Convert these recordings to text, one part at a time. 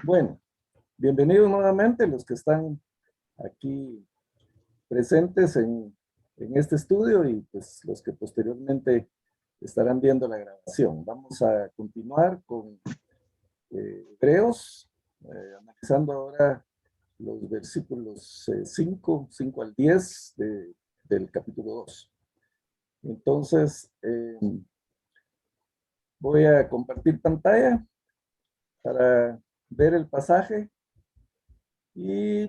Bueno, bienvenidos nuevamente los que están aquí presentes en este estudio y pues los que posteriormente estarán viendo la grabación. Vamos a continuar con Hebreos, analizando ahora los versículos 5 al 10 del capítulo 2. Entonces, voy a compartir pantalla para ver el pasaje y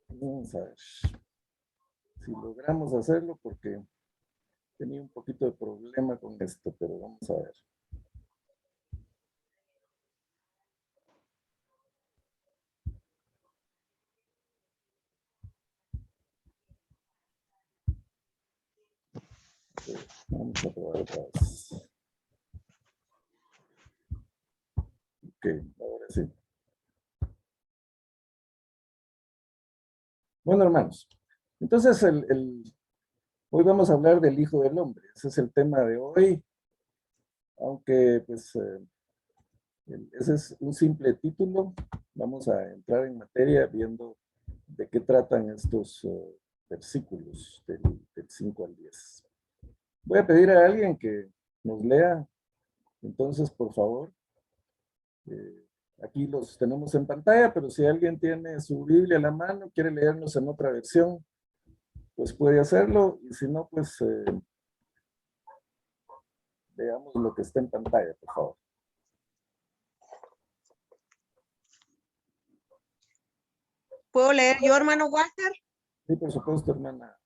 vamos a ver si logramos hacerlo porque tenía un poquito de problema con esto, pero vamos a ver. Vamos a probar otra vez. Ok, ahora sí. Bueno, hermanos, entonces hoy vamos a hablar del Hijo del Hombre. Ese es el tema de hoy, aunque pues ese es un simple título. Vamos a entrar en materia viendo de qué tratan estos versículos del 5 al 10. Voy a pedir a alguien que nos lea, entonces, por favor. Aquí los tenemos en pantalla, pero si alguien tiene su Biblia a la mano, quiere leernos en otra versión, pues puede hacerlo, y si no, pues veamos lo que está en pantalla, por favor. ¿Puedo leer yo, hermano Walter? Sí, por supuesto, hermana.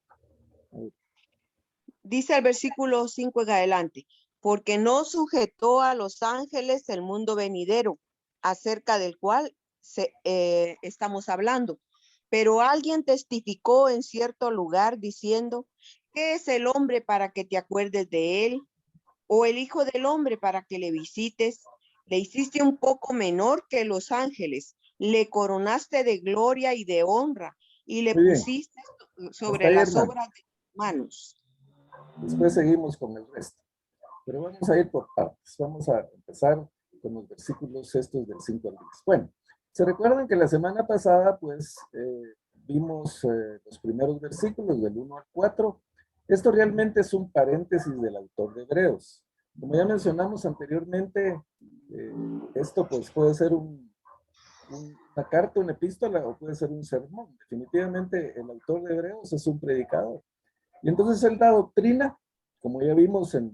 Dice el versículo 5 en adelante, porque no sujetó a los ángeles el mundo venidero, acerca del cual estamos hablando. Pero alguien testificó en cierto lugar diciendo, ¿qué es el hombre para que te acuerdes de él? ¿O el hijo del hombre para que le visites? Le hiciste un poco menor que los ángeles, le coronaste de gloria y de honra, y le Muy bien. pusiste Hasta sobre ahí, las hermano. obras de tus manos. Después seguimos con el resto. Pero vamos a ir por partes. Vamos a empezar con los versículos estos del 5 al 10. Bueno, se recuerdan que la semana pasada, pues, vimos los primeros versículos del 1 al 4. Esto realmente es un paréntesis del autor de Hebreos. Como ya mencionamos anteriormente, esto pues puede ser una carta, una epístola o puede ser un sermón. Definitivamente el autor de Hebreos es un predicador. Y entonces él da doctrina, como ya vimos en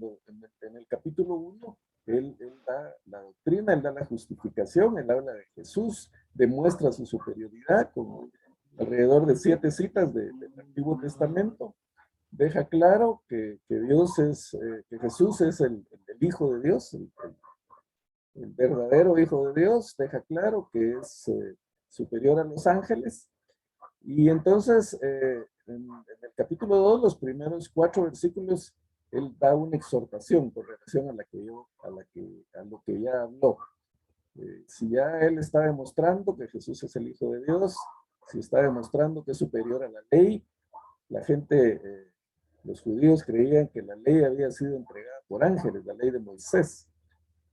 el capítulo 1, él da la doctrina, él da la justificación, él habla de Jesús, demuestra su superioridad con alrededor de 7 citas del Antiguo Testamento. Deja claro que Dios es, que Jesús es el Hijo de Dios, el verdadero Hijo de Dios. Deja claro que es superior a los ángeles. Y entonces, en el capítulo 2, los primeros 4 versículos, él da una exhortación con relación a lo que ya habló. Si ya él está demostrando que Jesús es el Hijo de Dios, si está demostrando que es superior a la ley, la gente, los judíos creían que la ley había sido entregada por ángeles, la ley de Moisés.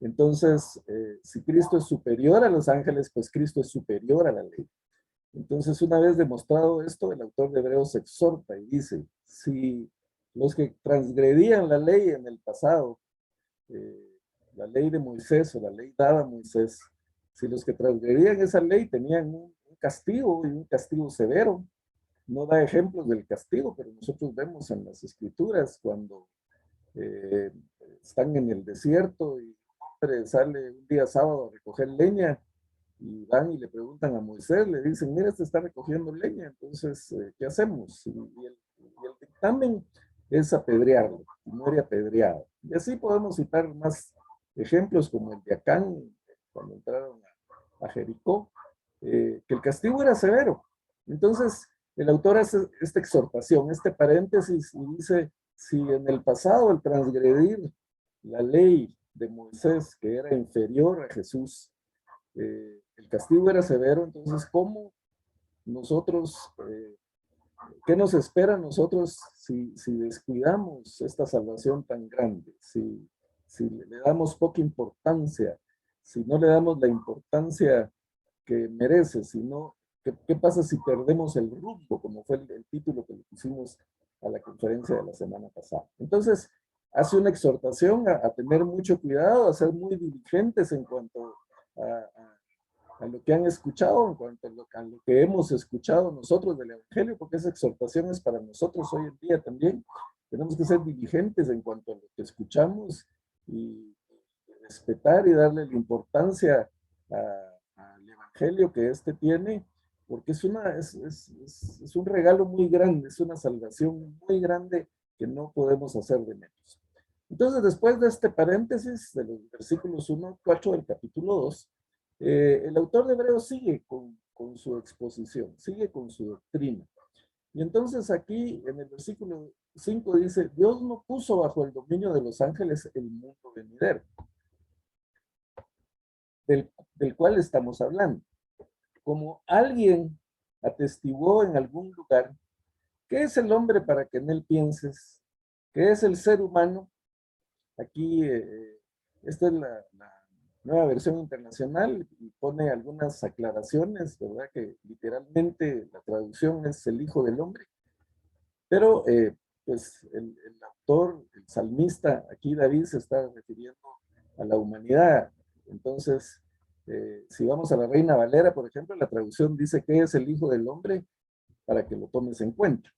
Entonces, si Cristo es superior a los ángeles, pues Cristo es superior a la ley. Entonces, una vez demostrado esto, el autor de Hebreos exhorta y dice, si los que transgredían la ley en el pasado, la ley de Moisés o la ley dada a Moisés, si los que transgredían esa ley tenían un castigo y un castigo severo, no da ejemplos del castigo, pero nosotros vemos en las escrituras cuando están en el desierto y un hombre sale un día sábado a recoger leña, y van y le preguntan a Moisés, le dicen, mira, este está recogiendo leña, entonces, ¿qué hacemos? Y el dictamen es apedrearlo, y muere apedreado. Y así podemos citar más ejemplos como el de Acán, cuando entraron a Jericó, que el castigo era severo. Entonces, el autor hace esta exhortación, este paréntesis, y dice, si en el pasado el transgredir la ley de Moisés, que era inferior a Jesús, el castigo era severo, entonces, ¿cómo nosotros, qué nos espera a nosotros si descuidamos esta salvación tan grande, si le damos poca importancia si no le damos la importancia que merece, sino, ¿qué pasa si perdemos el rumbo? Como fue el título que le pusimos a la conferencia de la semana pasada. Entonces, hace una exhortación a tener mucho cuidado, a ser muy diligentes en cuanto a lo que han escuchado, en cuanto a lo que hemos escuchado nosotros del Evangelio, porque esa exhortación es para nosotros hoy en día también. Tenemos que ser diligentes en cuanto a lo que escuchamos y respetar y darle la importancia al Evangelio que éste tiene, porque es un regalo muy grande, es una salvación muy grande que no podemos hacer de menos. Entonces, después de este paréntesis de los versículos 1 al 4 del capítulo 2, el autor de Hebreos sigue con su exposición, sigue con su doctrina. Y entonces aquí en el versículo 5 dice, Dios no puso bajo el dominio de los ángeles el mundo venidero, del cual estamos hablando. Como alguien atestiguó en algún lugar, ¿qué es el hombre para que en él pienses? ¿Qué es el ser humano? Aquí, esta es la nueva versión internacional y pone algunas aclaraciones, ¿verdad? Que literalmente la traducción es el Hijo del Hombre. Pero, pues, el autor, el salmista, aquí David se está refiriendo a la humanidad. Entonces, si vamos a la Reina Valera, por ejemplo, la traducción dice que es el Hijo del Hombre para que lo tomes en cuenta.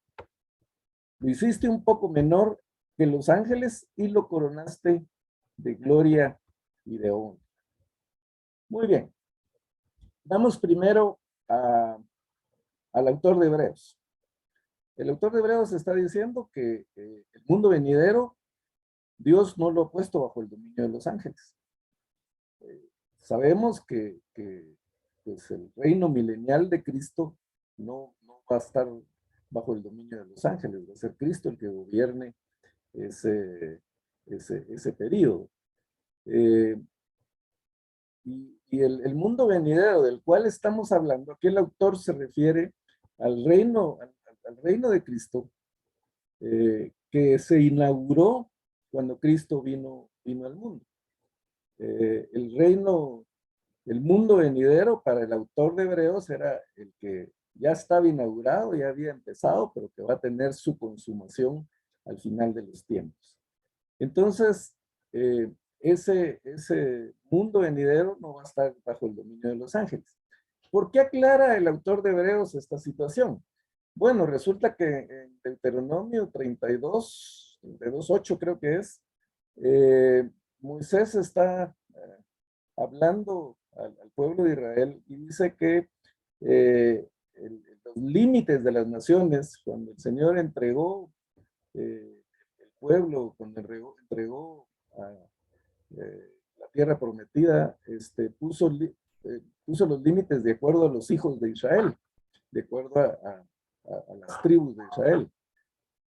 Lo hiciste un poco menor que los ángeles y lo coronaste de gloria y de honra. Muy bien. Vamos primero al autor de Hebreos. El autor de Hebreos está diciendo que el mundo venidero, Dios no lo ha puesto bajo el dominio de los ángeles. Sabemos que pues el reino milenial de Cristo no va a estar bajo el dominio de los ángeles, va a ser Cristo el que gobierne ese periodo. Y el mundo venidero del cual estamos hablando, aquí el autor se refiere al reino de Cristo, que se inauguró cuando Cristo vino al mundo. El mundo venidero para el autor de Hebreos era el que ya estaba inaugurado, ya había empezado, pero que va a tener su consumación al final de los tiempos. Entonces, ese mundo venidero no va a estar bajo el dominio de los ángeles. ¿Por qué aclara el autor de Hebreos esta situación? Bueno, resulta que en Deuteronomio 32:8 creo que es, Moisés está hablando al pueblo de Israel y dice que los límites de las naciones, cuando el Señor entregó el pueblo, cuando entregó la tierra prometida, puso los límites de acuerdo a los hijos de Israel, de acuerdo a las tribus de Israel.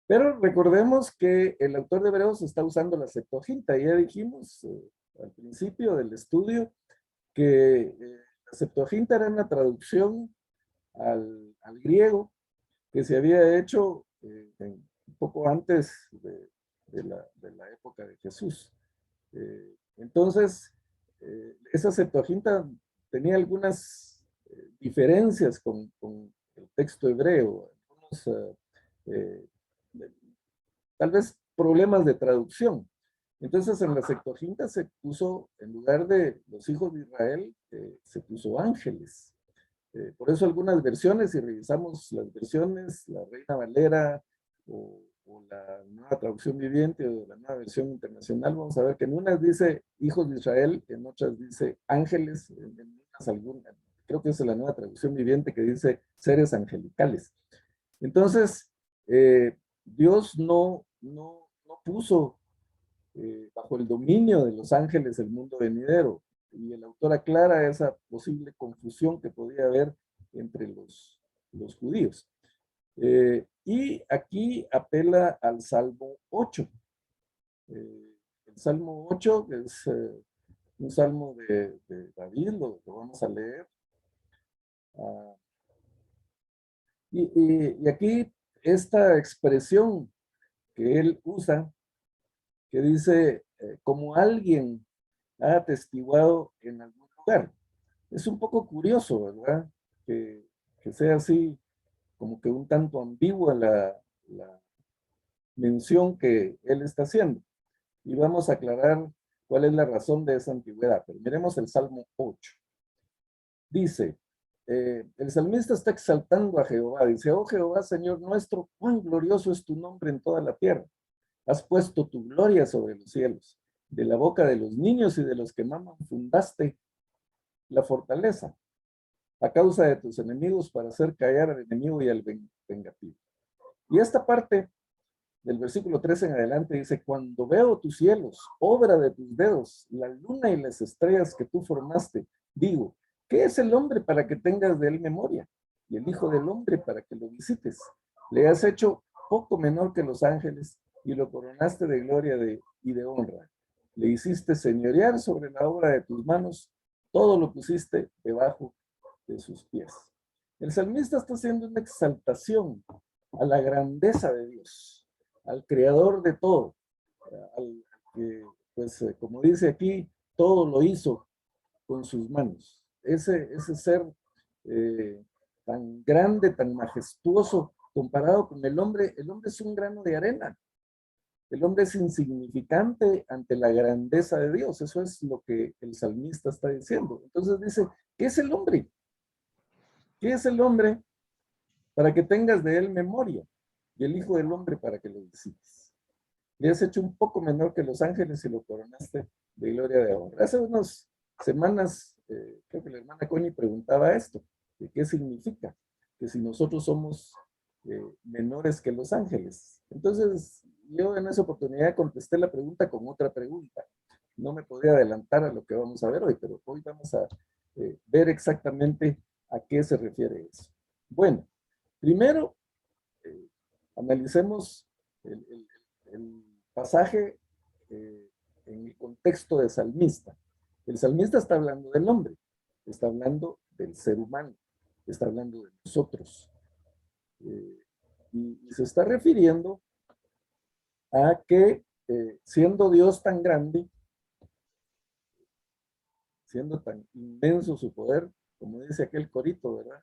Pero recordemos que el autor de Hebreos está usando la Septuaginta. Ya dijimos al principio del estudio que la Septuaginta era una traducción al griego que se había hecho un poco antes de la época de Jesús. Entonces, esa Septuaginta tenía algunas diferencias con el texto hebreo, algunos tal vez problemas de traducción. Entonces, en la Septuaginta se puso, en lugar de los hijos de Israel, se puso ángeles. Por eso algunas versiones, si revisamos las versiones, la Reina Valera o la nueva traducción viviente o la nueva versión internacional, vamos a ver que en unas dice hijos de Israel, en otras dice ángeles, en algunas, creo que es la nueva traducción viviente que dice seres angelicales. Entonces, Dios no puso bajo el dominio de los ángeles el mundo venidero. Y el autor aclara esa posible confusión que podía haber entre los judíos. Y aquí apela al Salmo 8. El Salmo 8 es un salmo de David, lo vamos a leer. Y aquí esta expresión que él usa, que dice, como alguien ha atestiguado en algún lugar. Es un poco curioso, ¿verdad? Que sea así, como que un tanto ambigua la mención que él está haciendo. Y vamos a aclarar cuál es la razón de esa ambigüedad. Pero miremos el Salmo 8. Dice, el salmista está exaltando a Jehová. Dice, oh Jehová, Señor nuestro, cuán glorioso es tu nombre en toda la tierra. Has puesto tu gloria sobre los cielos. De la boca de los niños y de los que maman fundaste la fortaleza, a causa de tus enemigos, para hacer callar al enemigo y al vengativo. Y esta parte del versículo 13 en adelante dice, cuando veo tus cielos, obra de tus dedos, la luna y las estrellas que tú formaste, digo, ¿qué es el hombre para que tengas de él memoria? Y el hijo del hombre para que lo visites. Le has hecho poco menor que los ángeles y lo coronaste de gloria y de honra. Le hiciste señorear sobre la obra de tus manos, todo lo pusiste debajo de sus pies. El salmista está haciendo una exaltación a la grandeza de Dios, al creador de todo, al que, pues, como dice aquí, todo lo hizo con sus manos. Ese ser tan grande, tan majestuoso, comparado con el hombre es un grano de arena. El hombre es insignificante ante la grandeza de Dios. Eso es lo que el salmista está diciendo. Entonces dice, ¿qué es el hombre? ¿Qué es el hombre para que tengas de él memoria? Y el hijo del hombre para que lo visites. Le has hecho un poco menor que los ángeles y lo coronaste de gloria de honra. Hace unas semanas, creo que la hermana Connie preguntaba esto, de qué significa, que si nosotros somos menores que los ángeles. Entonces, yo en esa oportunidad contesté la pregunta con otra pregunta. No me podía adelantar a lo que vamos a ver hoy, pero hoy vamos a ver exactamente a qué se refiere eso. Bueno, primero, analicemos el pasaje en el contexto de salmista. El salmista está hablando del hombre, está hablando del ser humano, está hablando de nosotros. Y se está refiriendo a que siendo Dios tan grande, siendo tan inmenso su poder, como dice aquel corito, ¿verdad?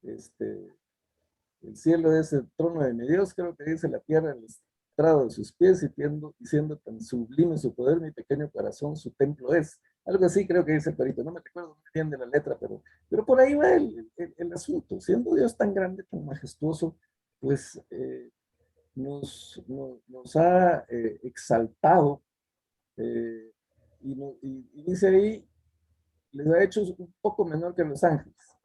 El cielo es el trono de mi Dios, creo que dice la tierra el estrado de sus pies, y siendo tan sublime su poder, mi pequeño corazón su templo es. Algo así creo que dice el corito, no me recuerdo muy bien de la letra, pero por ahí va el asunto. Siendo Dios tan grande, tan majestuoso, pues nos ha exaltado y dice ahí, les ha hecho un poco menor que los ángeles.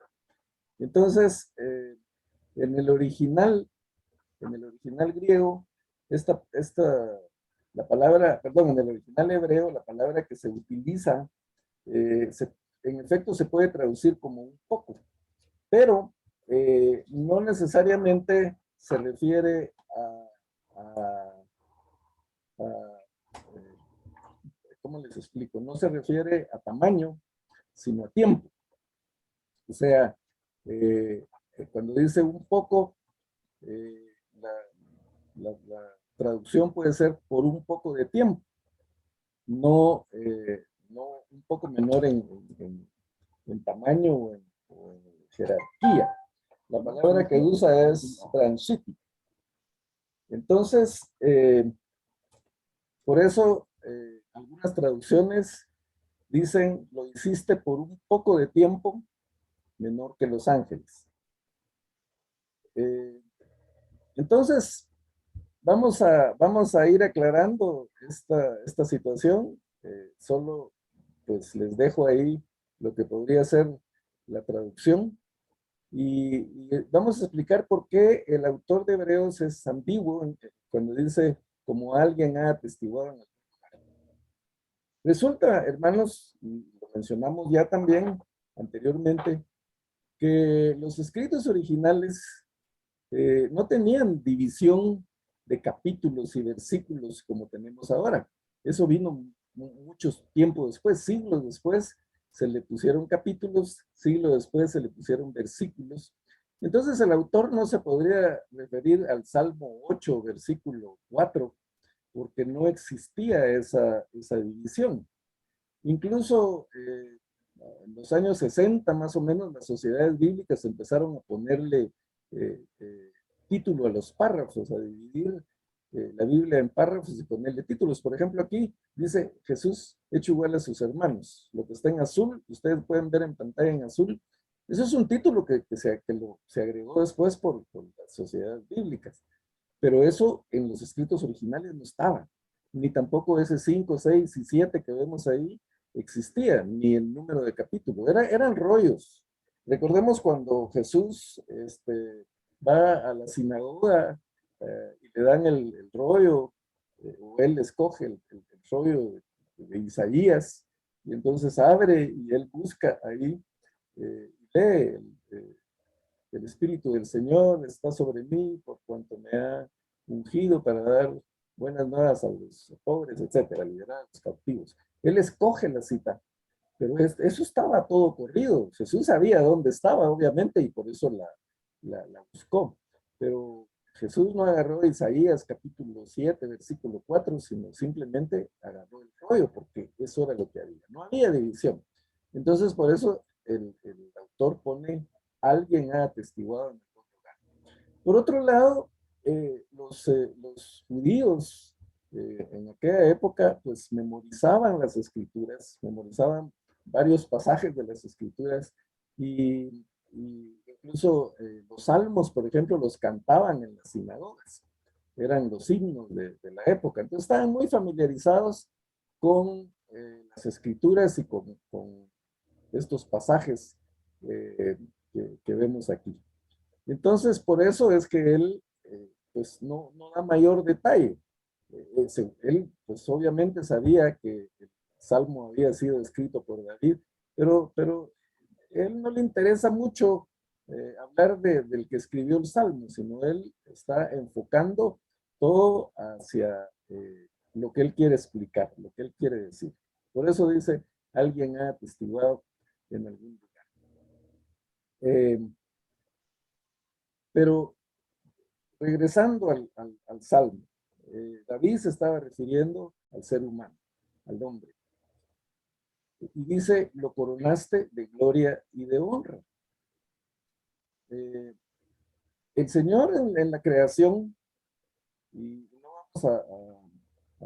Entonces, en el original griego, la palabra, perdón, en el original hebreo, la palabra que se utiliza, en efecto se puede traducir como un poco, pero no necesariamente se refiere ¿cómo les explico? No se refiere a tamaño, sino a tiempo. O sea, cuando dice un poco, la traducción puede ser por un poco de tiempo, no un poco menor en tamaño o en jerarquía. La palabra que usa es transhiti. Entonces, por eso algunas traducciones dicen, lo hiciste por un poco de tiempo menor que los ángeles. Entonces, vamos a ir aclarando esta situación. Solo pues les dejo ahí lo que podría ser la traducción. Y vamos a explicar por qué el autor de Hebreos es ambiguo cuando dice, como alguien ha atestiguado en el lugar. Resulta, hermanos, lo mencionamos ya también anteriormente, que los escritos originales no tenían división de capítulos y versículos como tenemos ahora. Eso vino mucho tiempo después, siglos después, se le pusieron capítulos, siglos después se le pusieron versículos. Entonces el autor no se podría referir al Salmo 8, versículo 4, porque no existía esa división. Incluso en los años 60 más o menos, las sociedades bíblicas empezaron a ponerle título a los párrafos, a dividir la Biblia en párrafos y ponerle títulos. Por ejemplo, aquí dice Jesús hecho igual a sus hermanos. Lo que está en azul, ustedes pueden ver en pantalla en azul. Eso es un título que se agregó después por las sociedades bíblicas. Pero eso en los escritos originales no estaba. Ni tampoco ese 5, 6 y 7 que vemos ahí existía, ni el número de capítulo. Eran rollos. Recordemos cuando Jesús va a la sinagoga y le dan el rollo, o él escoge el rollo de Isaías, y entonces abre y él busca ahí, y lee el Espíritu del Señor está sobre mí por cuanto me ha ungido para dar buenas nuevas a los pobres, etcétera, liberar a los cautivos. Él escoge la cita, pero eso estaba todo corrido. Jesús sabía dónde estaba, obviamente, y por eso la buscó. Pero Jesús no agarró Isaías capítulo 7, versículo 4, sino simplemente agarró el rollo, porque eso era lo que había. No había división. Entonces, por eso el autor pone, alguien ha atestiguado en algún lugar. Por otro lado, los judíos en aquella época, pues memorizaban las escrituras, memorizaban varios pasajes de las escrituras y incluso los salmos, por ejemplo, los cantaban en las sinagogas. Eran los himnos de la época. Entonces estaban muy familiarizados con las escrituras y con estos pasajes que vemos aquí. Entonces, por eso es que él, pues, no da mayor detalle. Él, pues, obviamente sabía que el Salmo había sido escrito por David, pero él no le interesa mucho hablar del que escribió el Salmo, sino él está enfocando todo hacia lo que él quiere explicar, lo que él quiere decir. Por eso dice, alguien ha atestiguado en algún lugar. Pero regresando al Salmo, David se estaba refiriendo al ser humano, al hombre. Y dice, lo coronaste de gloria y de honra. El Señor en la creación, y no vamos a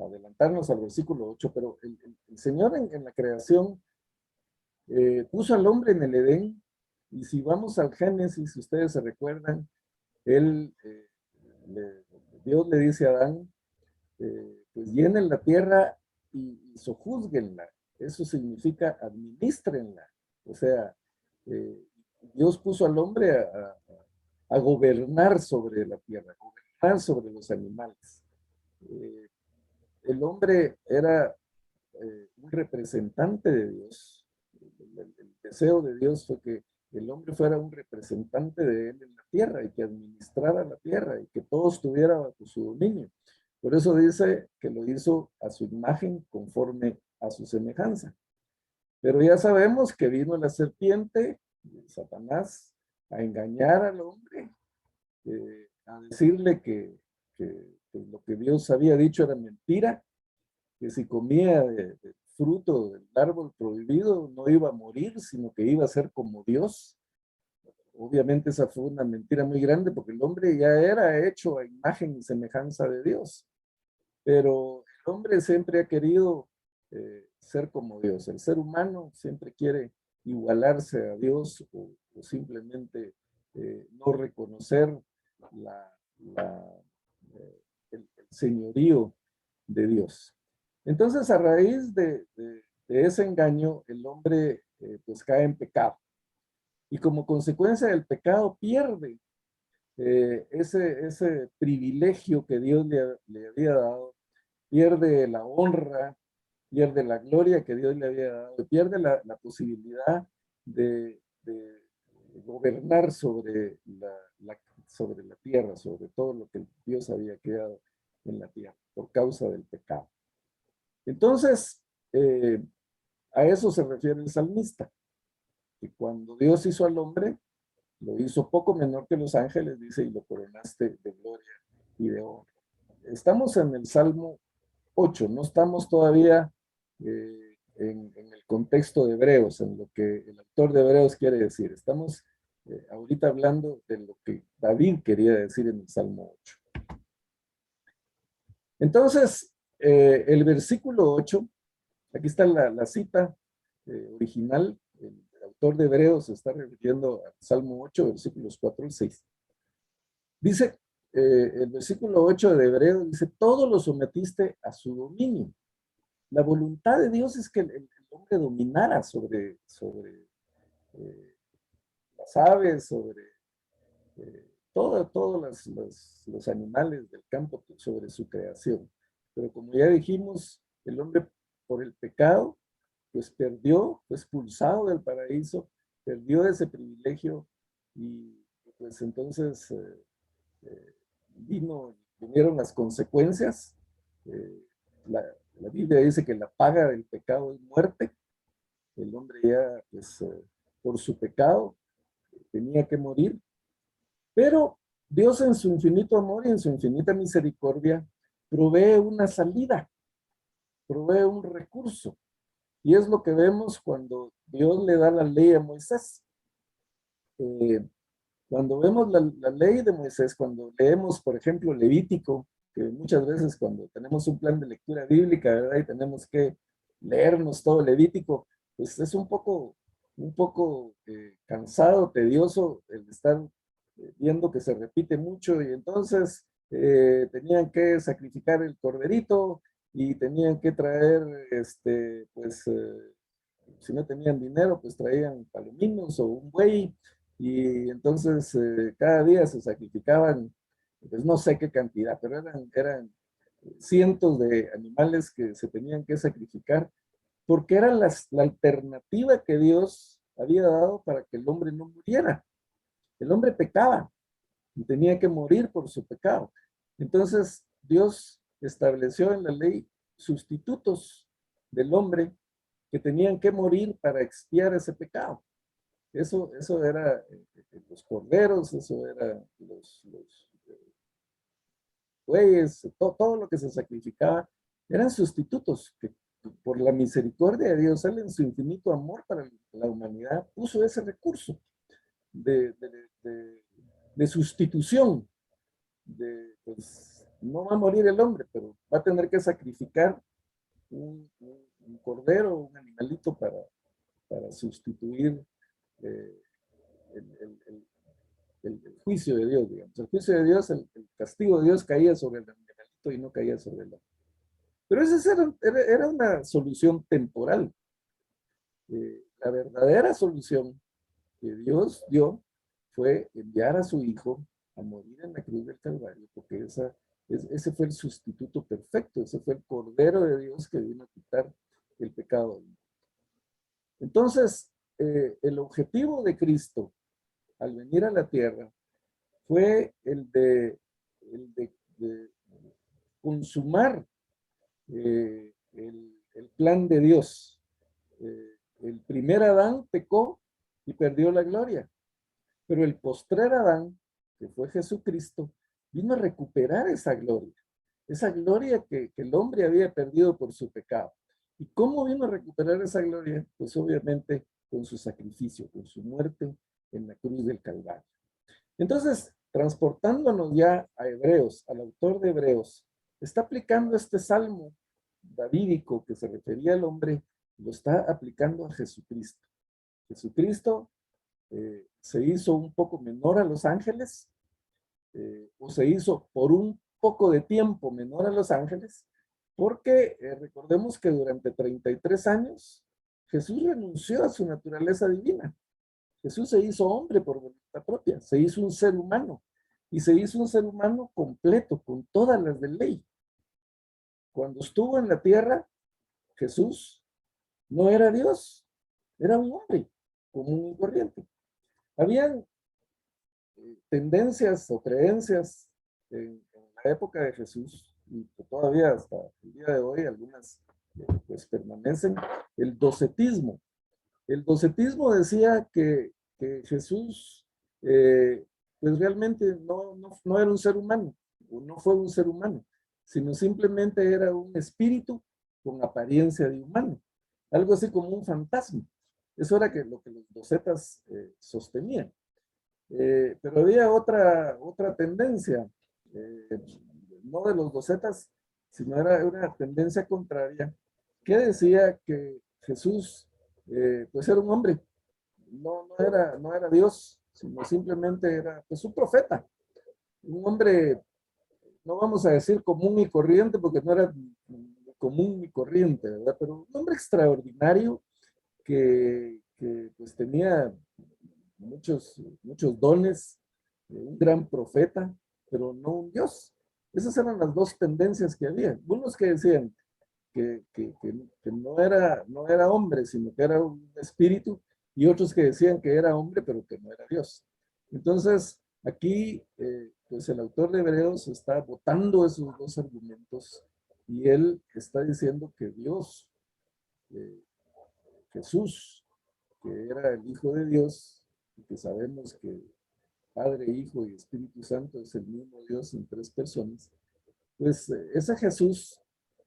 adelantarnos al versículo 8, pero el Señor en la creación puso al hombre en el Edén, y si vamos al Génesis, si ustedes se recuerdan, él, Dios le dice a Adán, pues llenen la tierra y sojúzguenla. Eso significa administrenla. O sea, Dios puso al hombre a gobernar sobre la tierra, a gobernar sobre los animales. El hombre era un representante de Dios. El deseo de Dios fue que el hombre fuera un representante de él en la tierra y que administrara la tierra y que todo estuviera bajo su dominio. Por eso dice que lo hizo a su imagen conforme a su semejanza. Pero ya sabemos que vino la serpiente, Satanás, a engañar al hombre, a decirle que lo que Dios había dicho era mentira, que si comía de fruto del árbol prohibido no iba a morir, sino que iba a ser como Dios. Obviamente esa fue una mentira muy grande porque el hombre ya era hecho a imagen y semejanza de Dios. Pero el hombre siempre ha querido ser como Dios. El ser humano siempre quiere igualarse a Dios o simplemente no reconocer el señorío de Dios. Entonces, a raíz de ese engaño, el hombre pues cae en pecado. Y como consecuencia del pecado pierde ese privilegio que Dios le había dado, pierde la honra, pierde la gloria que Dios le había dado, pierde la posibilidad de gobernar sobre la tierra, sobre todo lo que Dios había creado en la tierra, por causa del pecado. Entonces, a eso se refiere el salmista, que cuando Dios hizo al hombre, lo hizo poco menor que los ángeles, dice, y lo coronaste de gloria y de honra. Estamos en el Salmo 8, no estamos todavía en el contexto de Hebreos, en lo que el autor de Hebreos quiere decir. Estamos ahorita hablando de lo que David quería decir en el Salmo 8. Entonces, el versículo 8, aquí está la cita original, el autor de Hebreos se está refiriendo al Salmo 8, versículos 4 y 6. Dice, el versículo 8 de Hebreos dice, todo lo sometiste a su dominio. La voluntad de Dios es que el hombre dominara sobre las aves, sobre todos los animales del campo, sobre su creación. Pero como ya dijimos, el hombre por el pecado, pues perdió, fue expulsado del paraíso, perdió ese privilegio y pues entonces vinieron las consecuencias. La Biblia dice que la paga del pecado es muerte. El hombre ya, pues, por su pecado, tenía que morir. Pero Dios en su infinito amor y en su infinita misericordia provee una salida, provee un recurso. Y es lo que vemos cuando Dios le da la ley a Moisés. Cuando vemos la ley de Moisés, cuando leemos, por ejemplo, Levítico, que muchas veces cuando tenemos un plan de lectura bíblica, ¿verdad? Y tenemos que leernos todo Levítico, pues es un poco cansado, tedioso el estar viendo que se repite mucho y entonces tenían que sacrificar el corderito y tenían que traer, pues, si no tenían dinero, pues traían palominos o un buey y entonces cada día se sacrificaban, pues no sé qué cantidad, pero eran cientos de animales que se tenían que sacrificar porque era la alternativa que Dios había dado para que el hombre no muriera. El hombre pecaba y tenía que morir por su pecado. Entonces Dios estableció en la ley sustitutos del hombre que tenían que morir para expiar ese pecado. Eso era los corderos, eso era los bueyes, todo lo que se sacrificaba, eran sustitutos que por la misericordia de Dios, Él en su infinito amor para la humanidad, puso ese recurso de, sustitución, pues, no va a morir el hombre, pero va a tener que sacrificar un cordero, un animalito para sustituir el juicio de Dios, digamos. El juicio de Dios, el castigo de Dios caía sobre el animalito y no caía sobre el hombre. Pero esa era una solución temporal. La verdadera solución que Dios dio fue enviar a su Hijo a morir en la cruz del Calvario, porque ese fue el sustituto perfecto, ese fue el Cordero de Dios que vino a quitar el pecado del mundo. Entonces, el objetivo de Cristo al venir a la tierra fue el de consumar el plan de Dios. El primer Adán pecó y perdió la gloria, pero el postrer Adán, que fue Jesucristo, vino a recuperar esa gloria que el hombre había perdido por su pecado. ¿Y cómo vino a recuperar esa gloria? Pues obviamente con su sacrificio, con su muerte en la cruz del Calvario. Entonces, transportándonos ya a Hebreos, al autor de Hebreos, está aplicando este salmo davídico que se refería al hombre, lo está aplicando a Jesucristo. Jesucristo se hizo un poco menor a los ángeles, o se hizo por un poco de tiempo menor a los ángeles, porque recordemos que durante 33 años Jesús renunció a su naturaleza divina. Jesús se hizo hombre por voluntad propia, se hizo un ser humano, y se hizo un ser humano completo, con todas las de ley. Cuando estuvo en la tierra, Jesús no era Dios, era un hombre común y corriente. Habían tendencias o creencias en la época de Jesús, y que todavía hasta el día de hoy algunas pues permanecen, el docetismo. El docetismo decía que Jesús pues realmente no era un ser humano, o no fue un ser humano, sino simplemente era un espíritu con apariencia de humano. algo así como un fantasma. Eso era lo que los docetas sostenían. Pero había otra tendencia, no de los docetas, sino era una tendencia contraria, que decía que Jesús pues era un hombre, no era Dios, sino simplemente era pues un profeta, un hombre, no vamos a decir común y corriente, porque no era común y corriente, ¿verdad? Pero un hombre extraordinario que pues tenía muchos dones, un gran profeta, pero no un Dios. Esas eran las dos tendencias que había. Unos que decían que no era hombre, sino que era un espíritu, y otros que decían que era hombre, pero que no era Dios. Entonces, aquí, pues el autor de Hebreos está botando esos dos argumentos y él está diciendo que Dios, eh, Jesús, que era el Hijo de Dios, y que sabemos que Padre, Hijo y Espíritu Santo es el mismo Dios en tres personas, pues ese Jesús,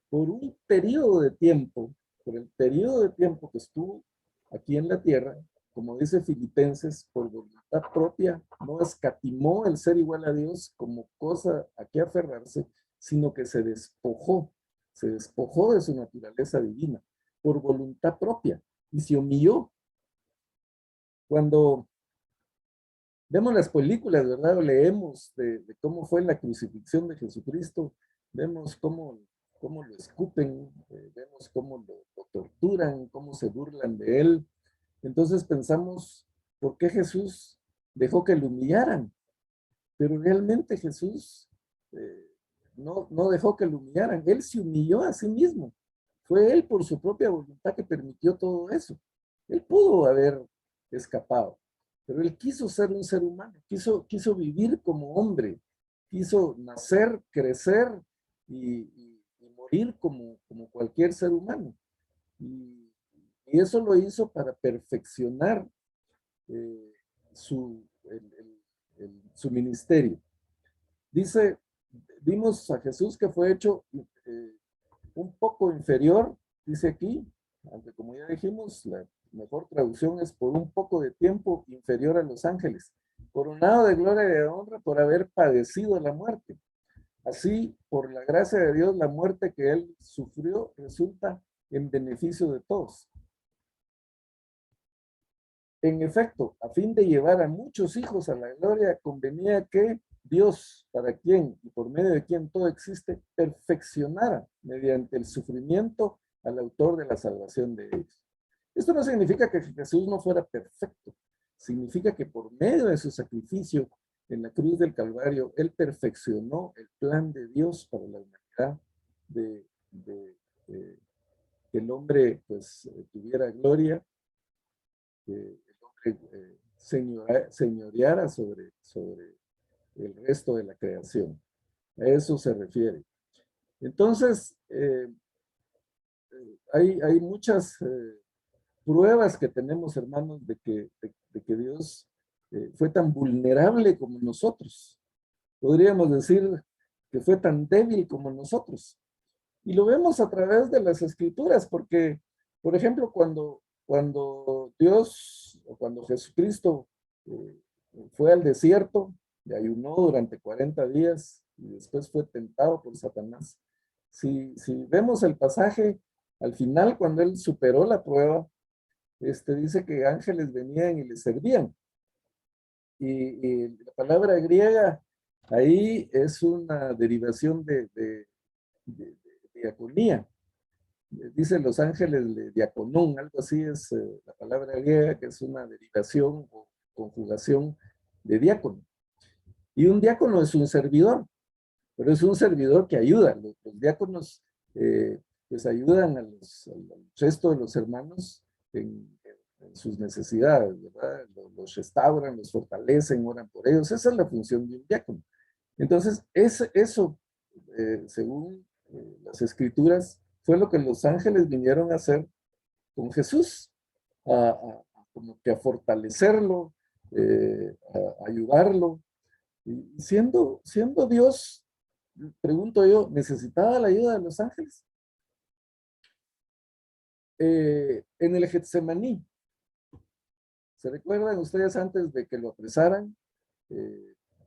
por un periodo de tiempo, por el periodo de tiempo que estuvo aquí en la tierra, como dice Filipenses, por voluntad propia, no escatimó el ser igual a Dios como cosa a que aferrarse, sino que se despojó de su naturaleza divina, por voluntad propia, y se humilló. Cuando vemos las películas, ¿verdad? O leemos de cómo fue la crucifixión de Jesucristo, vemos cómo lo escupen, vemos cómo lo torturan, cómo se burlan de él. Entonces pensamos, ¿por qué Jesús dejó que lo humillaran? Pero realmente Jesús no dejó que lo humillaran. Él se humilló a sí mismo. Fue él por su propia voluntad que permitió todo eso. Él pudo haber escapado, pero él quiso ser un ser humano, quiso vivir como hombre, quiso nacer, crecer y morir como cualquier ser humano. Y eso lo hizo para perfeccionar eh, su ministerio. Dice, vimos a Jesús que fue hecho un poco inferior, dice aquí, aunque como ya dijimos, la mejor traducción es por un poco de tiempo inferior a los ángeles, coronado de gloria y de honra por haber padecido la muerte. Así, por la gracia de Dios, la muerte que él sufrió resulta en beneficio de todos. En efecto, a fin de llevar a muchos hijos a la gloria, convenía que Dios, para quien y por medio de quien todo existe, perfeccionara mediante el sufrimiento al autor de la salvación de ellos. Esto no significa que Jesús no fuera perfecto, significa que por medio de su sacrificio en la cruz del Calvario, Él perfeccionó el plan de Dios para la humanidad, de que el hombre pues tuviera gloria, que el hombre señoreara sobre el resto de la creación. A eso se refiere. Entonces, hay muchas pruebas que tenemos, hermanos, de que Dios fue tan vulnerable como nosotros. Podríamos decir que fue tan débil como nosotros. Y lo vemos a través de las escrituras, porque, por ejemplo, cuando Dios, o cuando Jesucristo fue al desierto y ayunó durante 40 días y después fue tentado por Satanás. Si vemos el pasaje, al final, cuando él superó la prueba, dice que ángeles venían y le servían. Y la palabra griega ahí es una derivación de diaconía. Dicen los ángeles de diaconón, algo así es la palabra griega, que es una derivación o conjugación de diácono. Y un diácono es un servidor, pero es un servidor que ayuda. Los diáconos pues ayudan al resto de los hermanos en sus necesidades, ¿verdad? Los restauran, los fortalecen, oran por ellos. Esa es la función de un diácono. Entonces, eso, según las escrituras, fue lo que los ángeles vinieron a hacer con Jesús, como que a fortalecerlo, a ayudarlo. Y siendo Dios, pregunto yo, ¿necesitaba la ayuda de los ángeles? en el Getsemaní. ¿Se recuerdan ustedes antes de que lo apresaran?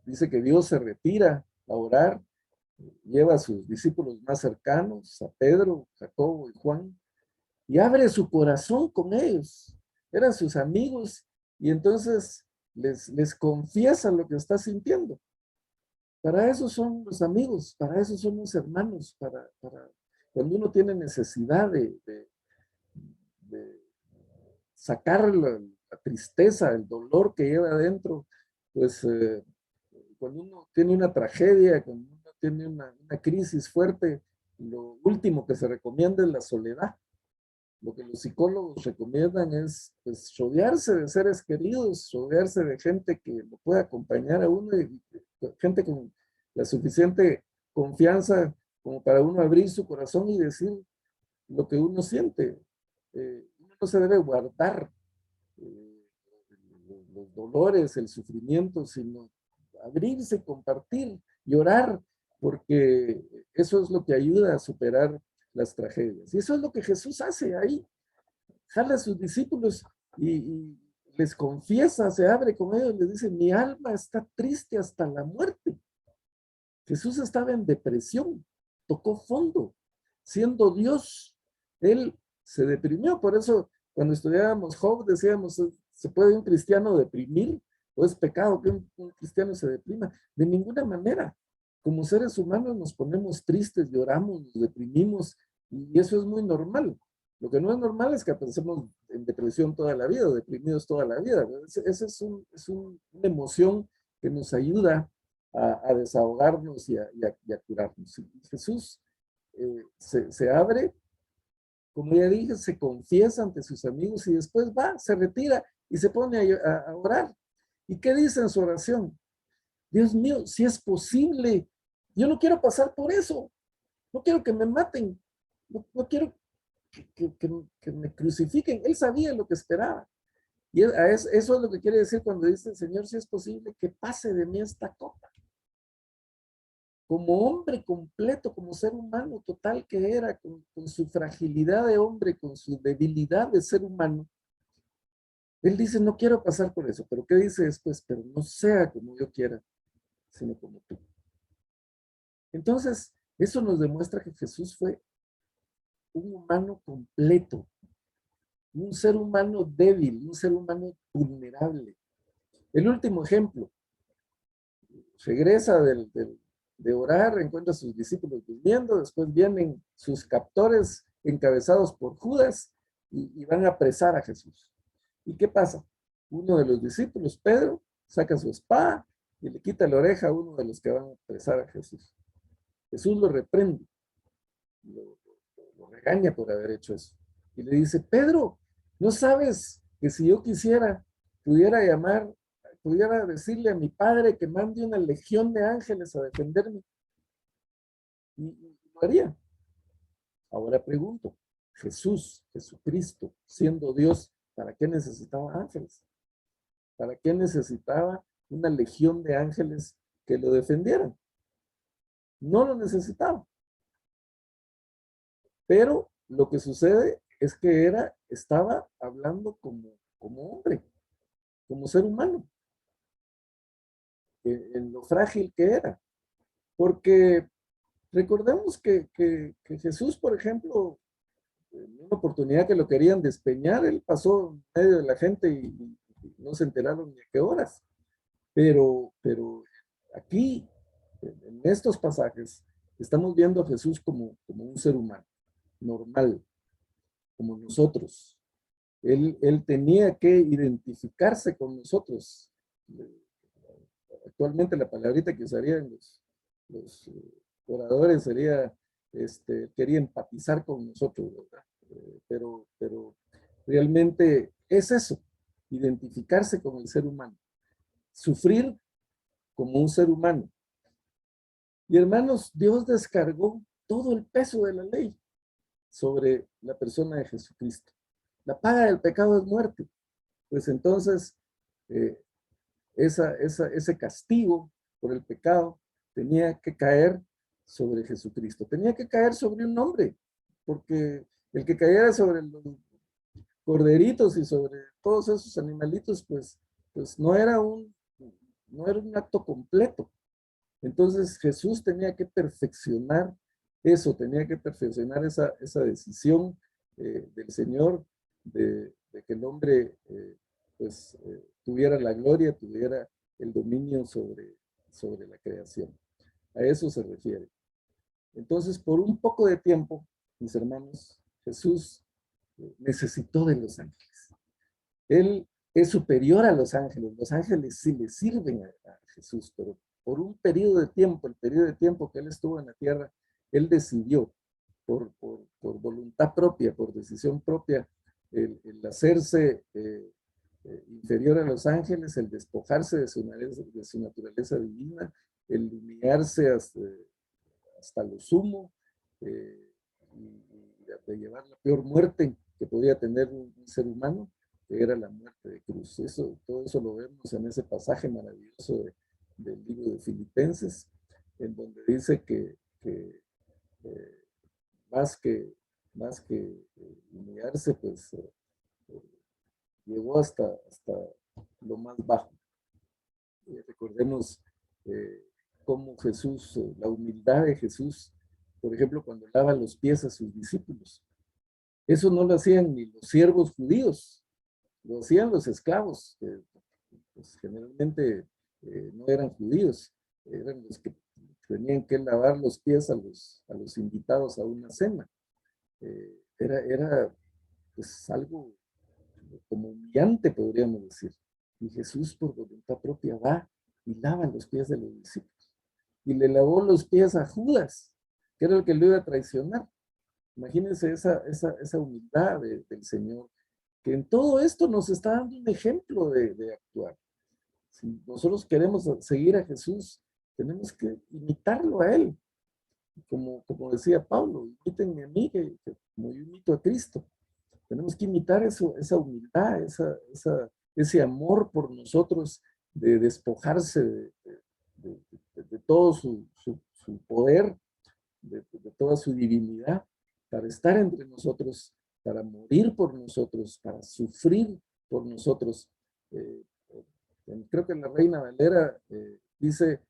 Dice que Dios se retira a orar, lleva a sus discípulos más cercanos, a Pedro, Jacobo y Juan, y abre su corazón con ellos. Eran sus amigos y entonces les confiesa lo que está sintiendo. Para eso son los amigos, para eso son los hermanos, para cuando uno tiene necesidad de sacar la tristeza, el dolor que lleva adentro, pues cuando uno tiene una tragedia, cuando uno tiene una crisis fuerte, lo último que se recomienda es la soledad. Lo que los psicólogos recomiendan es pues, rodearse de seres queridos, rodearse de gente que lo pueda acompañar a uno, y gente con la suficiente confianza como para uno abrir su corazón y decir lo que uno siente. Uno no se debe guardar los dolores, el sufrimiento, sino abrirse, compartir, llorar, porque eso es lo que ayuda a superar las tragedias. Y eso es lo que Jesús hace ahí. Jala a sus discípulos y les confiesa, se abre con ellos, les dice, mi alma está triste hasta la muerte. Jesús estaba en depresión, tocó fondo. Siendo Dios, Él se deprimió. Por eso, cuando estudiábamos Job, decíamos, ¿se puede un cristiano deprimir? ¿O es pecado que un cristiano se deprima? De ninguna manera. Como seres humanos nos ponemos tristes, lloramos, nos deprimimos, y eso es muy normal. Lo que no es normal es que pensemos en depresión toda la vida, o deprimidos toda la vida. Esa es una emoción que nos ayuda a desahogarnos y a curarnos. Y Jesús se abre, como ya dije, se confiesa ante sus amigos y después va, se retira y se pone a orar. ¿Y qué dice en su oración? Dios mío, si es posible, yo no quiero pasar por eso, no quiero que me maten, no quiero que me crucifiquen. Él sabía lo que esperaba. Y eso es lo que quiere decir cuando dice, Señor, si es posible, que pase de mí esta copa. Como hombre completo, como ser humano total que era, con su fragilidad de hombre, con su debilidad de ser humano, él dice, no quiero pasar por eso. Pero ¿qué dice después? Pero no sea como yo quiera, sino como tú. Entonces, eso nos demuestra que Jesús fue un humano completo, un ser humano débil, un ser humano vulnerable. El último ejemplo, regresa de orar, encuentra a sus discípulos durmiendo, después vienen sus captores encabezados por Judas y van a apresar a Jesús. ¿Y qué pasa? Uno de los discípulos, Pedro, saca su espada y le quita la oreja a uno de los que van a apresar a Jesús. Jesús lo reprende, lo regaña por haber hecho eso. Y le dice, Pedro, ¿no sabes que si yo quisiera, pudiera decirle a mi padre que mande una legión de ángeles a defenderme? Y lo haría. Ahora pregunto, Jesucristo, siendo Dios, ¿para qué necesitaba ángeles? ¿Para qué necesitaba una legión de ángeles que lo defendieran? No lo necesitaba. Pero lo que sucede es que estaba hablando como hombre, como ser humano, en lo frágil que era. Porque recordemos que Jesús, por ejemplo, en una oportunidad que lo querían despeñar, él pasó en medio de la gente y no se enteraron ni a qué horas. Pero aquí, en estos pasajes, estamos viendo a Jesús como un ser humano, normal, como nosotros. Él tenía que identificarse con nosotros. Actualmente la palabrita que usarían los oradores sería, quería empatizar con nosotros, ¿verdad? Pero realmente es eso, identificarse con el ser humano, sufrir como un ser humano. Y hermanos, Dios descargó todo el peso de la ley sobre la persona de Jesucristo. La paga del pecado es muerte. Pues entonces, ese castigo por el pecado tenía que caer sobre Jesucristo. Tenía que caer sobre un hombre, porque el que cayera sobre corderitos y sobre todos esos animalitos, pues no era un acto completo. Entonces Jesús tenía que perfeccionar eso, tenía que perfeccionar esa decisión del Señor de que el hombre tuviera la gloria, tuviera el dominio sobre la creación. A eso se refiere. Entonces, por un poco de tiempo, mis hermanos, Jesús necesitó de los ángeles. Él es superior a los ángeles. Los ángeles sí le sirven a Jesús, pero por un periodo de tiempo, el periodo de tiempo que él estuvo en la tierra, él decidió por voluntad propia, por decisión propia, el hacerse inferior a los ángeles, el despojarse de su naturaleza divina, el humillarse hasta lo sumo, y de llevar la peor muerte que podía tener un ser humano, que era la muerte de cruz. Todo eso lo vemos en ese pasaje maravilloso del libro de Filipenses, en donde dice que eh, más que, más que humillarse, pues llegó hasta lo más bajo. Recordemos cómo Jesús, la humildad de Jesús, por ejemplo, cuando lava los pies a sus discípulos. Eso no lo hacían ni los siervos judíos, lo hacían los esclavos, que pues, generalmente no eran judíos, eran los que tenían que lavar los pies a los invitados a una cena. Era pues, algo como humillante, podríamos decir. Y Jesús, por voluntad propia, va y lava los pies de los discípulos. Y le lavó los pies a Judas, que era el que lo iba a traicionar. Imagínense esa humildad del Señor, que en todo esto nos está dando un ejemplo de actuar. Si nosotros queremos seguir a Jesús, tenemos que imitarlo a Él. Como decía Pablo, imítenme a mí, como yo imito a Cristo. Tenemos que imitar esa humildad, ese amor por nosotros, de despojarse de todo su poder, de toda su divinidad, para estar entre nosotros, para morir por nosotros, para sufrir por nosotros. Creo que la Reina Valera dice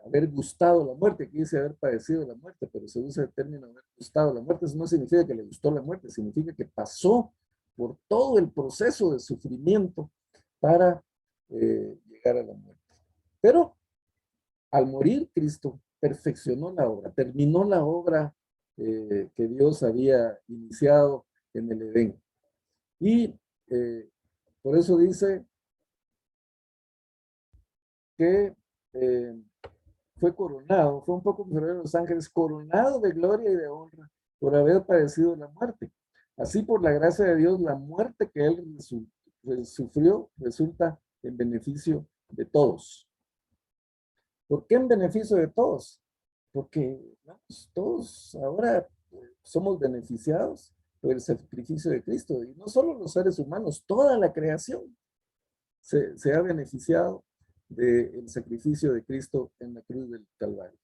haber gustado la muerte, aquí dice haber padecido la muerte, pero se usa el término haber gustado la muerte. Eso no significa que le gustó la muerte, significa que pasó por todo el proceso de sufrimiento para llegar a la muerte. Pero al morir, Cristo perfeccionó la obra, terminó la obra que Dios había iniciado en el Edén. Y por eso dice que fue coronado, fue un poco inferior a los ángeles, coronado de gloria y de honra por haber padecido la muerte. Así, por la gracia de Dios, la muerte que él sufrió resulta en beneficio de todos. ¿Por qué en beneficio de todos? Porque pues, todos ahora somos beneficiados por el sacrificio de Cristo. Y no solo los seres humanos, toda la creación se ha beneficiado del sacrificio de Cristo en la cruz del Calvario.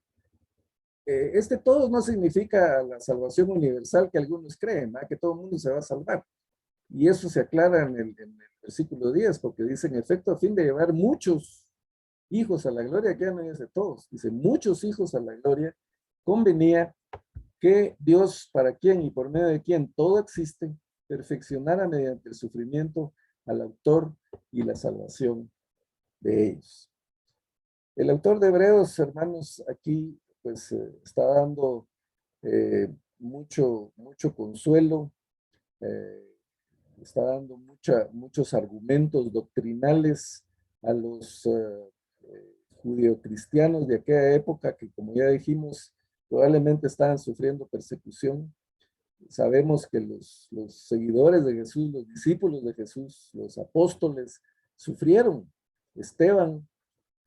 Todos no significa la salvación universal que algunos creen, ¿verdad? Que todo el mundo se va a salvar. Y eso se aclara en el versículo 10, porque dice, en efecto, a fin de llevar muchos hijos a la gloria, aquí no dice todos, dice muchos hijos a la gloria, convenía que Dios, para quien y por medio de quien todo existe, perfeccionara mediante el sufrimiento al autor y la salvación de ellos. El autor de Hebreos, hermanos, aquí pues está dando mucho consuelo, está dando muchos argumentos doctrinales a los judeocristianos de aquella época que, como ya dijimos, probablemente estaban sufriendo persecución. Sabemos que los seguidores de Jesús, los discípulos de Jesús, los apóstoles, sufrieron. Esteban,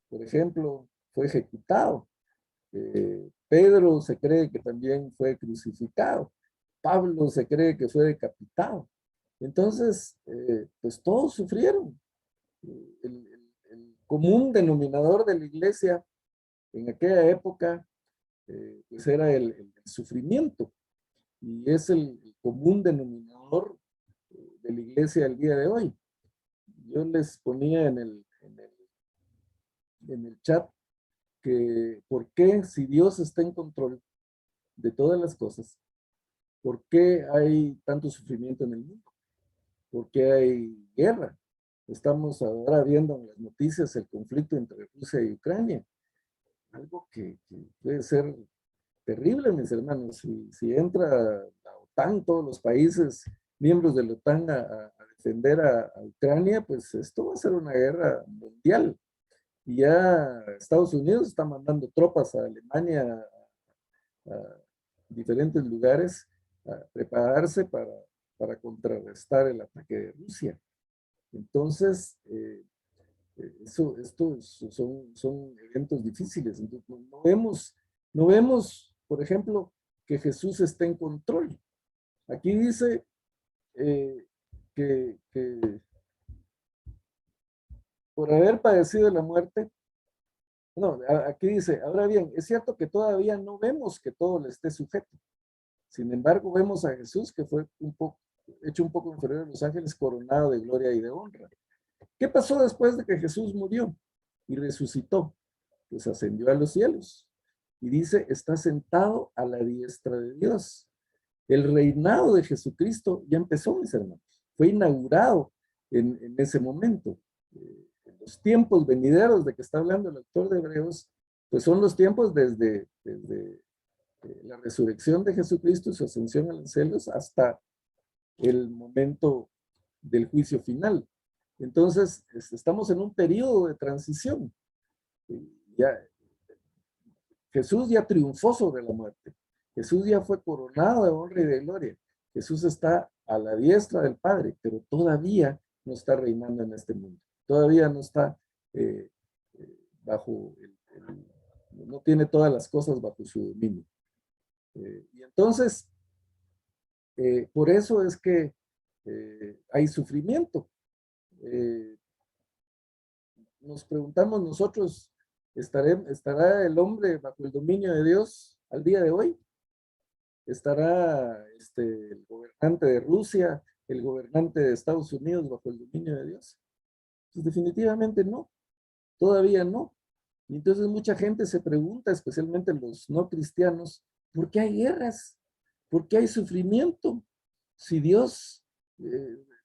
por ejemplo, fue ejecutado. Pedro se cree que también fue crucificado. Pablo se cree que fue decapitado. Entonces, pues todos sufrieron. El común denominador de la iglesia en aquella época, pues era el sufrimiento. Y es el común denominador de la iglesia el día de hoy. Yo les ponía en el chat que por qué, si Dios está en control de todas las cosas, ¿por qué hay tanto sufrimiento en el mundo? ¿Por qué hay guerra? Estamos ahora viendo en las noticias el conflicto entre Rusia y Ucrania. Algo que puede ser terrible, mis hermanos. Si entra la OTAN, todos los países miembros de la OTAN a defender a Ucrania, pues esto va a ser una guerra mundial. Y ya Estados Unidos está mandando tropas a Alemania, a diferentes lugares, a prepararse para contrarrestar el ataque de Rusia. Entonces, estos son eventos difíciles. Entonces, no vemos, por ejemplo, que Jesús está en control. Aquí dice que por haber padecido la muerte, no, aquí dice, ahora bien, es cierto que todavía no vemos que todo le esté sujeto. Sin embargo, vemos a Jesús que fue hecho un poco inferior a los ángeles, coronado de gloria y de honra. ¿Qué pasó después de que Jesús murió y resucitó? Pues ascendió a los cielos. Y dice, está sentado a la diestra de Dios. El reinado de Jesucristo ya empezó, mis hermanos. Fue inaugurado en ese momento. En los tiempos venideros de que está hablando el autor de Hebreos, pues son los tiempos desde la resurrección de Jesucristo y su ascensión a los cielos hasta el momento del juicio final. Entonces, estamos en un periodo de transición. Ya, Jesús ya triunfó sobre la muerte. Jesús ya fue coronado de honra y de gloria. Jesús está a la diestra del Padre, pero todavía no está reinando en este mundo. Todavía no está bajo, no tiene todas las cosas bajo su dominio. Y entonces, por eso es que hay sufrimiento. Nos preguntamos nosotros, ¿estará el hombre bajo el dominio de Dios al día de hoy? ¿Estará el gobernante de Rusia, el gobernante de Estados Unidos bajo el dominio de Dios? Pues definitivamente no, todavía no. Y entonces mucha gente se pregunta, especialmente los no cristianos, ¿por qué hay guerras? ¿Por qué hay sufrimiento? Si Dios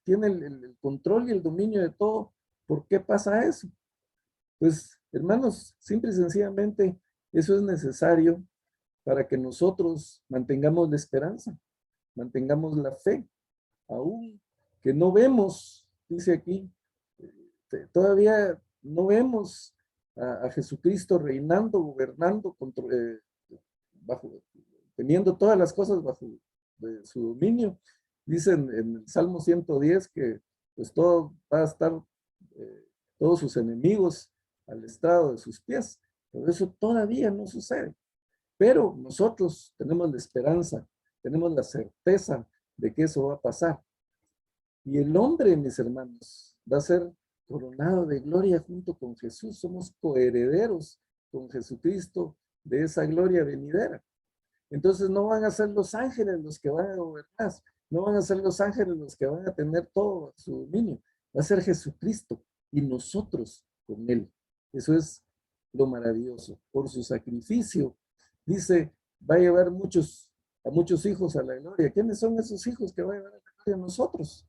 tiene el control y el dominio de todo, ¿por qué pasa eso? Pues, hermanos, simple y sencillamente, eso es necesario para que nosotros mantengamos la esperanza, mantengamos la fe, aún que no vemos, dice aquí, todavía no vemos a Jesucristo reinando, gobernando, teniendo todas las cosas bajo su dominio. Dicen en el Salmo 110 que pues todo va a estar, todos sus enemigos al estrado de sus pies, pero eso todavía no sucede. Pero nosotros tenemos la esperanza, tenemos la certeza de que eso va a pasar. Y el hombre, mis hermanos, va a ser coronado de gloria junto con Jesús. Somos coherederos con Jesucristo de esa gloria venidera. Entonces no van a ser los ángeles los que van a gobernar, no van a ser los ángeles los que van a tener todo su dominio. Va a ser Jesucristo y nosotros con él. Eso es lo maravilloso. Por su sacrificio, dice, va a llevar a muchos hijos a la gloria. ¿Quiénes son esos hijos que van a llevar a la gloria? Nosotros.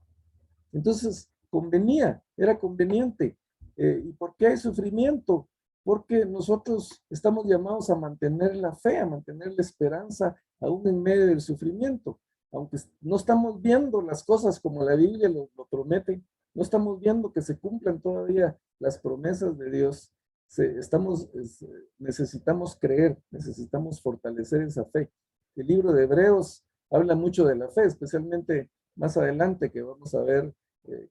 Entonces, era conveniente. ¿Y por qué hay sufrimiento? Porque nosotros estamos llamados a mantener la fe, a mantener la esperanza, aún en medio del sufrimiento. Aunque no estamos viendo las cosas como la Biblia lo promete, no estamos viendo que se cumplan todavía las promesas de Dios. Necesitamos creer, necesitamos fortalecer esa fe. El libro de Hebreos habla mucho de la fe, especialmente más adelante que vamos a ver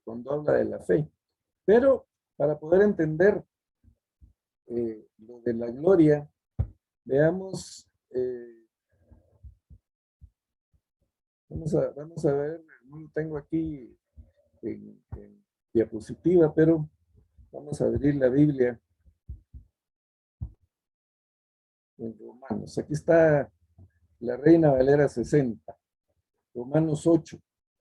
cuando habla de la fe. Pero para poder entender lo de la gloria, veamos, vamos a ver, no lo tengo aquí en diapositiva, pero vamos a abrir la Biblia en Romanos. Aquí está la Reina Valera 60, Romanos 8,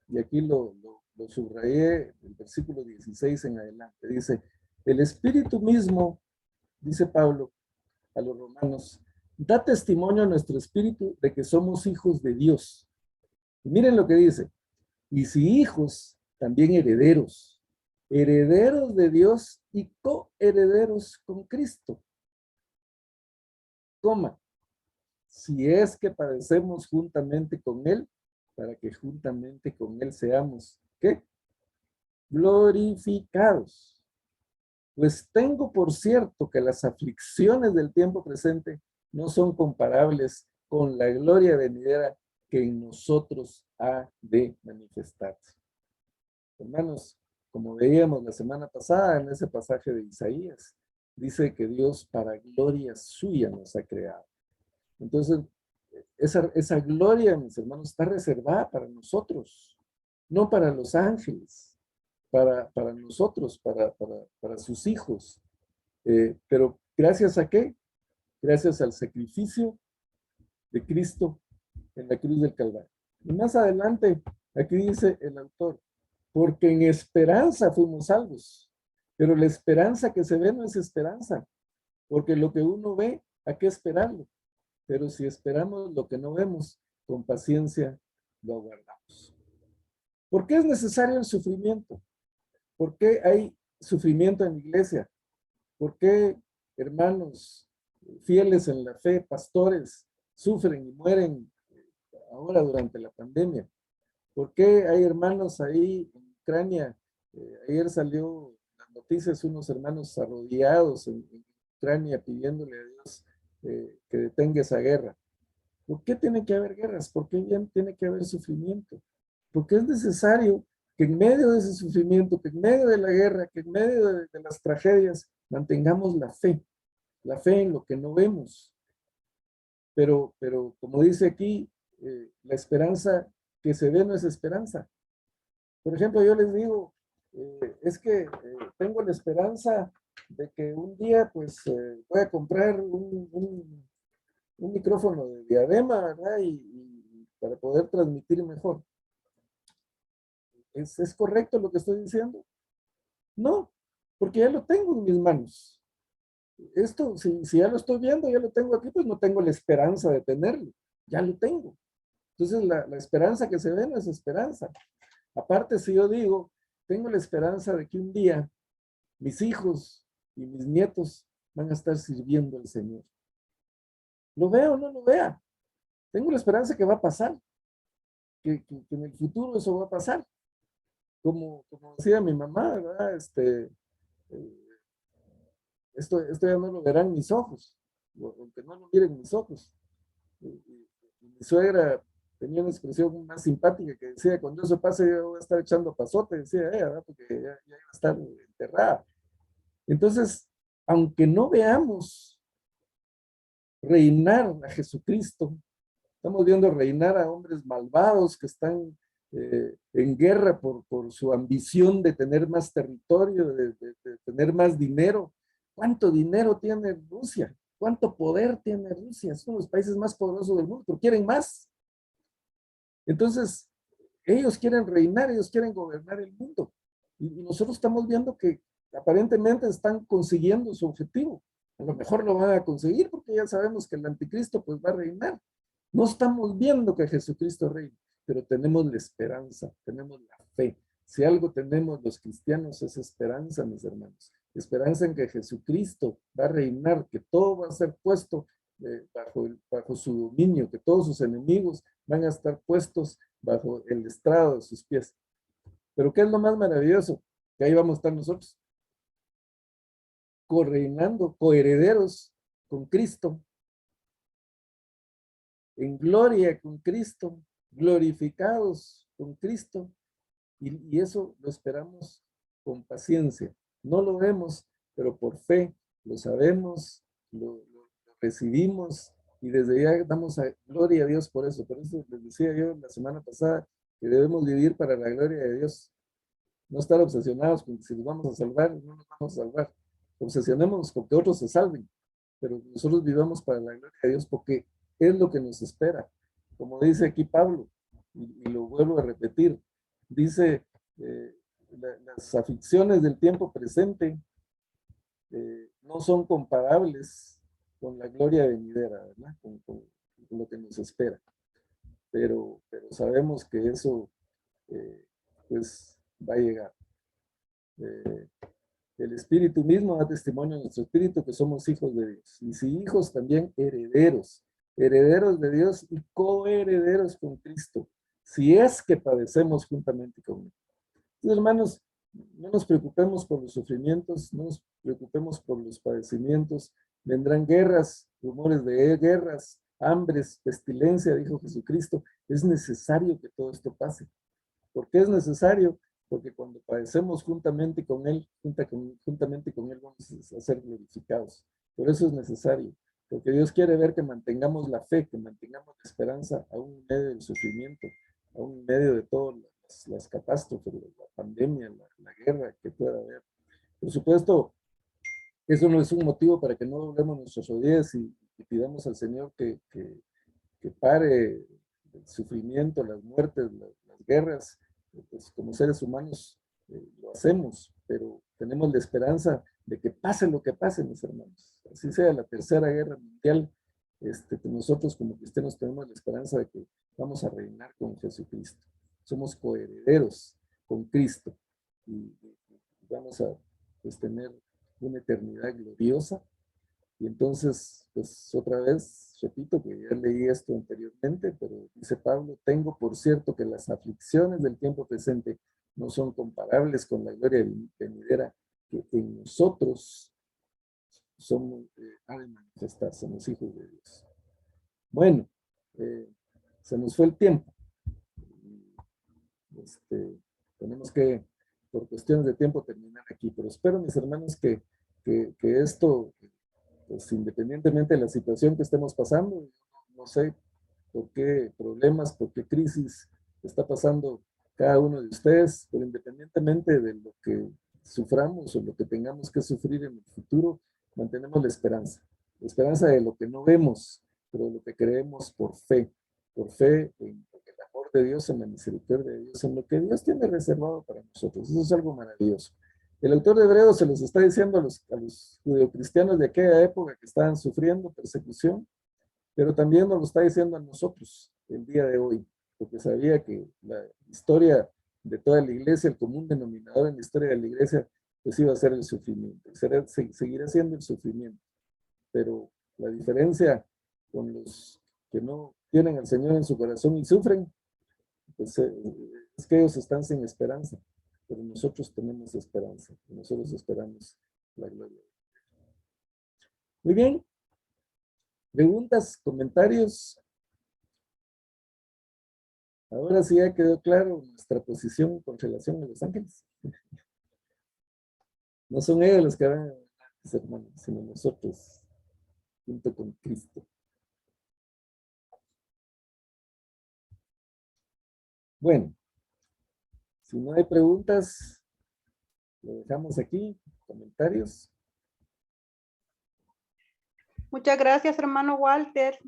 y aquí lo lo subrayé, el versículo 16 en adelante. Dice, el Espíritu mismo, dice Pablo a los romanos, da testimonio a nuestro espíritu de que somos hijos de Dios. Y miren lo que dice, y si hijos, también herederos, herederos de Dios y coherederos con Cristo. Coma, si es que padecemos juntamente con Él, para que juntamente con Él seamos, ¿qué? Glorificados. Pues tengo por cierto que las aflicciones del tiempo presente no son comparables con la gloria venidera que en nosotros ha de manifestarse. Hermanos, como veíamos la semana pasada en ese pasaje de Isaías, dice que Dios para gloria suya nos ha creado. Entonces, esa gloria, mis hermanos, está reservada para nosotros, no para los ángeles, para nosotros, para sus hijos. Pero ¿gracias a qué? Gracias al sacrificio de Cristo en la cruz del Calvario. Y más adelante, aquí dice el autor, porque en esperanza fuimos salvos, pero la esperanza que se ve no es esperanza, porque lo que uno ve, ¿a qué esperarlo? Pero si esperamos lo que no vemos, con paciencia lo aguardamos. ¿Por qué es necesario el sufrimiento? ¿Por qué hay sufrimiento en la iglesia? ¿Por qué hermanos fieles en la fe, pastores, sufren y mueren ahora durante la pandemia? ¿Por qué hay hermanos ahí en Ucrania? Ayer salió las noticias, unos hermanos arrodillados en Ucrania pidiéndole a Dios que detenga esa guerra. ¿Por qué tiene que haber guerras? ¿Por qué bien tiene que haber sufrimiento? Porque es necesario que en medio de ese sufrimiento, que en medio de la guerra, que en medio de las tragedias, mantengamos la fe en lo que no vemos. Pero como dice aquí, la esperanza que se ve no es esperanza. Por ejemplo, yo les digo, es que tengo la esperanza de que un día pues voy a comprar un micrófono de diadema, ¿verdad? Y para poder transmitir mejor. ¿Es correcto lo que estoy diciendo? No, porque ya lo tengo en mis manos. Esto, si ya lo estoy viendo, ya lo tengo aquí, pues no tengo la esperanza de tenerlo. Ya lo tengo. Entonces, la esperanza que se ve no es esperanza. Aparte, si yo digo, tengo la esperanza de que un día mis hijos y mis nietos van a estar sirviendo al Señor. Lo vea o no lo vea. Tengo la esperanza que va a pasar. Que en el futuro eso va a pasar. Como decía mi mamá, ¿verdad? Esto ya no lo verán mis ojos, aunque no lo miren mis ojos. Mi suegra tenía una expresión más simpática que decía, cuando eso pase yo voy a estar echando pasote, decía ella, ¿verdad? Porque ya iba a estar enterrada. Entonces, aunque no veamos reinar a Jesucristo, estamos viendo reinar a hombres malvados que están en guerra por su ambición de tener más territorio, de tener más dinero. ¿Cuánto dinero tiene Rusia? ¿Cuánto poder tiene Rusia? Son los países más poderosos del mundo, pero quieren más. Entonces, ellos quieren reinar, ellos quieren gobernar el mundo. Y nosotros estamos viendo que aparentemente están consiguiendo su objetivo. A lo mejor lo van a conseguir porque ya sabemos que el anticristo pues va a reinar. No estamos viendo que Jesucristo reina, pero tenemos la esperanza, tenemos la fe. Si algo tenemos los cristianos es esperanza, mis hermanos. Esperanza en que Jesucristo va a reinar, que todo va a ser puesto bajo su dominio, que todos sus enemigos van a estar puestos bajo el estrado de sus pies. Pero ¿qué es lo más maravilloso? Que ahí vamos a estar nosotros, correinando, coherederos con Cristo, en gloria con Cristo, glorificados con Cristo, y eso lo esperamos con paciencia. No lo vemos, pero por fe lo sabemos, lo recibimos, y desde ya damos gloria a Dios por eso. Por eso les decía yo la semana pasada que debemos vivir para la gloria de Dios. No estar obsesionados con que si nos vamos a salvar, no nos vamos a salvar. Obsesionemos con que otros se salven, pero nosotros vivamos para la gloria de Dios porque es lo que nos espera. Como dice aquí Pablo, y lo vuelvo a repetir, dice las aflicciones del tiempo presente no son comparables con la gloria venidera, ¿verdad? Con lo que nos espera. Pero sabemos que eso pues va a llegar. El Espíritu mismo da testimonio a nuestro espíritu que somos hijos de Dios. Y si hijos, también herederos, herederos de Dios y coherederos con Cristo, si es que padecemos juntamente con Él. Entonces, hermanos, no nos preocupemos por los sufrimientos, no nos preocupemos por los padecimientos. Vendrán guerras, rumores de guerras, hambres, pestilencia, dijo Jesucristo. Es necesario que todo esto pase. ¿Por qué es necesario? Porque cuando padecemos juntamente con Él, juntamente con Él vamos a ser glorificados. Por eso es necesario, porque Dios quiere ver que mantengamos la fe, que mantengamos la esperanza aún en medio del sufrimiento, aún en medio de todas las catástrofes, la pandemia, la guerra que pueda haber. Por supuesto, eso no es un motivo para que no doblemos nuestras rodillas y pidamos al Señor que pare el sufrimiento, las muertes, las guerras. Pues como seres humanos lo hacemos, pero tenemos la esperanza de que pase lo que pase, mis hermanos. Así sea la tercera guerra mundial, nosotros como cristianos tenemos la esperanza de que vamos a reinar con Jesucristo. Somos coherederos con Cristo y vamos a pues, tener una eternidad gloriosa. Y entonces, pues otra vez, repito que ya leí esto anteriormente, pero dice Pablo, tengo por cierto que las aflicciones del tiempo presente no son comparables con la gloria venidera que en nosotros somos, ha de manifestarse, somos hijos de Dios. Bueno, se nos fue el tiempo. Tenemos que, por cuestiones de tiempo, terminar aquí, pero espero, mis hermanos, que esto... pues independientemente de la situación que estemos pasando, no sé por qué problemas, por qué crisis está pasando cada uno de ustedes, pero independientemente de lo que suframos o lo que tengamos que sufrir en el futuro, mantenemos la esperanza de lo que no vemos, pero de lo que creemos por fe en el amor de Dios, en la misericordia de Dios, en lo que Dios tiene reservado para nosotros. Eso es algo maravilloso. El autor de Hebreos se los está diciendo a los judeocristianos de aquella época que estaban sufriendo persecución, pero también nos lo está diciendo a nosotros el día de hoy, porque sabía que la historia de toda la iglesia, el común denominador en la historia de la iglesia, pues iba a ser el sufrimiento, seguirá siendo el sufrimiento, pero la diferencia con los que no tienen al Señor en su corazón y sufren, pues es que ellos están sin esperanza. Pero nosotros tenemos esperanza, nosotros esperamos la gloria. Muy bien. ¿Preguntas, comentarios? Ahora sí ya quedó claro nuestra posición con relación a los ángeles. No son ellos los que van a ser hermanos, sino nosotros, junto con Cristo. Bueno, si no hay preguntas, lo dejamos aquí. ¿Comentarios? Muchas gracias, hermano Walter.